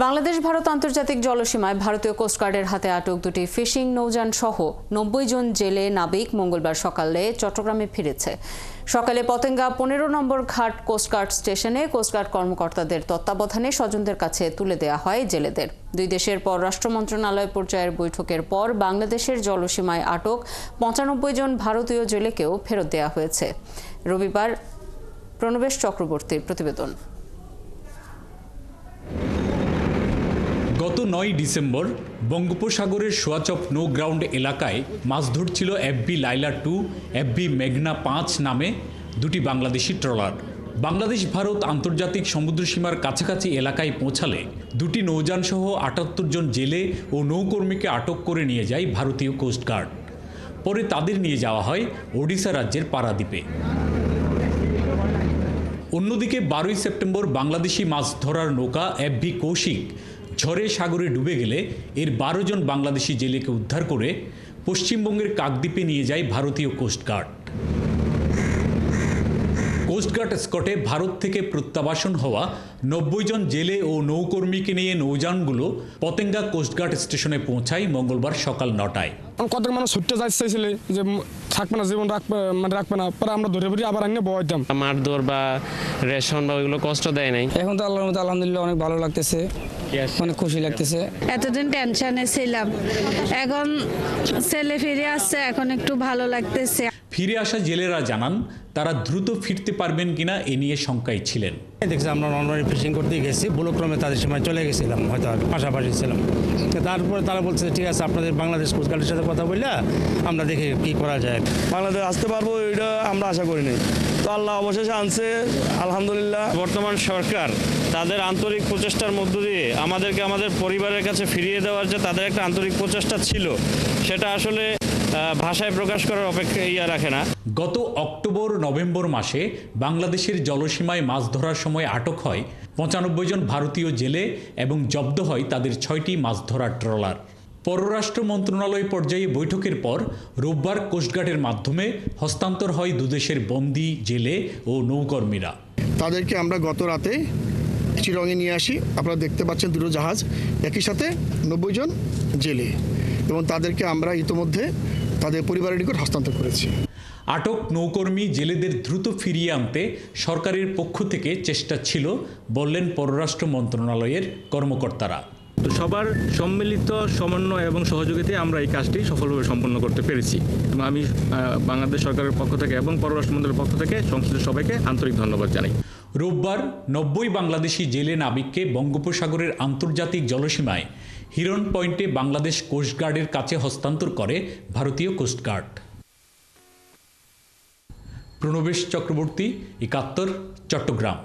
বাংলাদেশ ভারত আন্তর্জাতিক জলসীমায় ভারতীয় কোস্টগার্ডের হাতে আটক দুটি ফিশিং নৌযান সহ ৯০ জন জেলে নাবিক মঙ্গলবার সকালে চট্টগ্রামে ফিরেছে। সকালে পতেঙ্গা ১৫ নম্বর ঘাট কোস্টগার্ড স্টেশনে কোস্টগার্ড কর্মকর্তাদের তত্ত্বাবধানে স্বজনদের কাছে তুলে দেওয়া হয় জেলেদের। দুই দেশের পররাষ্ট্র মন্ত্রণালয় পর্যায়ের বৈঠকের পর বাংলাদেশের জলসীমায় আটক ৯৫ জন ভারতীয় জেলেকেও ফেরত দেওয়া হয়েছে। রবিবার প্রণবেশ চক্রবর্তীর প্রতিবেদন। গত ৯ ডিসেম্বর বঙ্গোপসাগরের সোয়াচপ নৌ গ্রাউন্ড এলাকায় মাছ ধরছিল এফবি লাইলা ২, এফবি মেঘনা ৫ নামে দুটি বাংলাদেশি ট্রলার। বাংলাদেশ ভারত আন্তর্জাতিক সমুদ্রসীমার কাছাকাছি এলাকায় পৌঁছালে দুটি নৌযানসহ ৭৮ জন জেলে ও নৌকর্মীকে আটক করে নিয়ে যায় ভারতীয় কোস্টগার্ড। পরে তাদের নিয়ে যাওয়া হয় ওড়িশা রাজ্যের পারাদ্বীপে। অন্যদিকে ১২ই সেপ্টেম্বর বাংলাদেশি মাছ ধরার নৌকা এফবি কৌশিক ঝড়ে সাগরে ডুবে গেলে এর ১২ জন বাংলাদেশি জেলেকে উদ্ধার করে পশ্চিমবঙ্গের কাকদ্বীপে নিয়ে যায় ভারতীয় কোস্টগার্ড। কোস্টগার্ড স্কটে ভারত থেকে প্রত্যাবাসন হওয়া ৯০ জন জেলে ও নৌকর্মীকে নিয়ে নৌযানগুলো পতেঙ্গা কোস্টগার্ড স্টেশনে পৌঁছায় মঙ্গলবার সকাল ৯টায়। কত মানুষ ছুটতে যাচ্ছিল যে থাকবে না, জীবন রাখবে না, পরে আমরা ধরে ধরে আবার আনিয়ে বইতাম। মারধর বা রেশন বা ওইগুলো কষ্ট দেয় নাই। এখন তো আল্লাহর মধ্যে আলহামদুলিল্লাহ অনেক ভালো লাগতেছে, অনেক খুশি লাগতেছে। এতদিন টেনশনে ছিলাম, এখন ছেলে ফিরে আসছে, এখন একটু ভালো লাগতেছে। ফিরে আসা জেলেরা জানান তারা দ্রুত ফিরতে পারবেন কিনা এ নিয়ে শঙ্কায় ছিলেন। দেখছি আমরা নর্মালি ফিশিং করতে গেছি, ভুলক্রমে তাদের সময় চলে গেছিলাম, হয়তো পাশাপাশি ছিলাম। তারপরে তারা বলছে ঠিক আছে আপনাদের বাংলাদেশ কোস্টগার্ডের সাথে কথা বললে আমরা দেখি কি করা যায়। বাংলাদেশ আসতে পারবো এটা আমরা আশা করিনি, তো আল্লাহ অবশেষে আনছে, আলহামদুলিল্লাহ। বর্তমান সরকার তাদের আন্তরিক প্রচেষ্টার মধ্য দিয়ে আমাদেরকে আমাদের পরিবারের কাছে ফিরিয়ে দেওয়ার যে তাদের একটা আন্তরিক প্রচেষ্টা ছিল, সেটা আসলে ভাষায় প্রকাশ করার অপেক্ষা রাখে না। গত অক্টোবর-নভেম্বর মাসে বাংলাদেশের জলসীমায় মাছ ধরার সময় আটক হয় ৯৫ জন ভারতীয় জেলে এবং জব্দ হয় তাদের ৬টি মাছ ধরার ট্রলার। পররাষ্ট্র মন্ত্রণালয় পর্যায়ে বৈঠকের পর রোববার কোস্টগার্ডের মাধ্যমে হস্তান্তর হয় দুদেশের বন্দী জেলে ও নৌকর্মীরা। তাদেরকে আমরা গত রাতে চিরঙে নিয়ে আসি। আপনারা দেখতে পাচ্ছেন দুটো জাহাজ, একই সাথে ৯০ জন জেলে, এবং তাদেরকে আমরা ইতোমধ্যে তাদের পরিবারের নিকট হস্তান্তর করেছি। আটক নৌকর্মী জেলেদের দ্রুত ফিরিয়ে আনতে সরকারের পক্ষ থেকে চেষ্টা ছিল বললেন পররাষ্ট্র মন্ত্রণালয়ের কর্মকর্তারা। তো সবার সম্মিলিত সমন্বয় এবং সহযোগিতায় আমরা এই কাজটি সফলভাবে সম্পন্ন করতে পেরেছি, এবং আমি বাংলাদেশ সরকারের পক্ষ থেকে এবং পররাষ্ট্র মন্ত্রণালয়ের পক্ষ থেকে সংশ্লিষ্ট সবাইকে আন্তরিক ধন্যবাদ জানাই। রোববার ৯০ বাংলাদেশি জেলে নাবিককে বঙ্গোপসাগরের আন্তর্জাতিক জলসীমায় হিরন পয়েন্টে বাংলাদেশ কোস্টগার্ডের কাছে হস্তান্তর করে ভারতীয় কোস্টগার্ড। প্রণবেশ চক্রবর্তী, ৭১, চট্টগ্রাম।